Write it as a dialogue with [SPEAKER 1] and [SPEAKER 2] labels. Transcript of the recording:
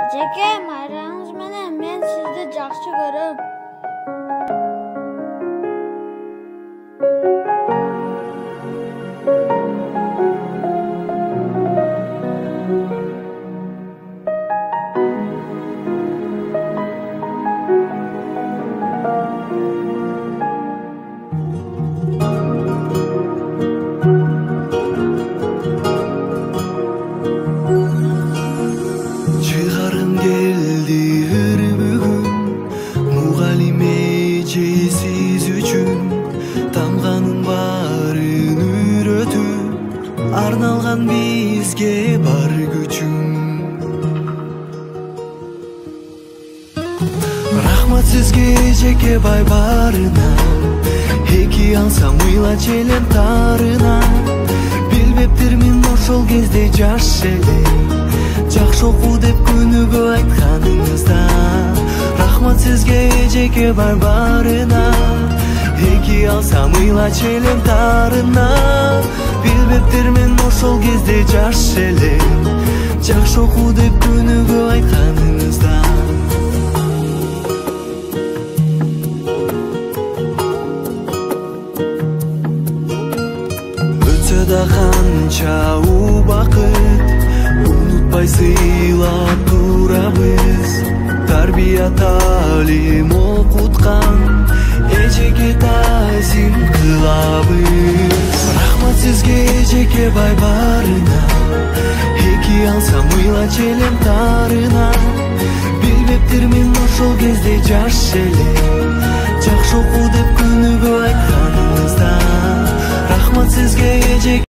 [SPEAKER 1] Эжеке, майраңыз менен мен сизди жакшы көрөм.
[SPEAKER 2] Чыгарым келди ыр бүгүн, мугалим эжесиз үчүн. Тамганын баарын үйрөтүп, арналган бизге бар күчүң. Рахмат сизге эжеке бай барына, эки алсам ыйла челем тарына. Билбептирмин ошол кезде жаш элем, жакшы окуу деп күнүгө айтканыңызда. Рахмат сизге эжеке бай барына, эки алсам ыйла челем тарына. Билбептирмин ошол кезде жаш элем, жакшы окуу деп күнүгө айтканыңызда. Өтсө да канча убакыт, унутпай сыйлап турабыз. Тарбия талим окуткан эжеке тазим кылабыз. Рахмат сизге эжеке бай барына, эки алсам ыйла челем тарына. Билбептирмин ошол кезде жаш элем, жакшы окуу деп күнүгө айтканыңызда. Рахмат сизге эжеке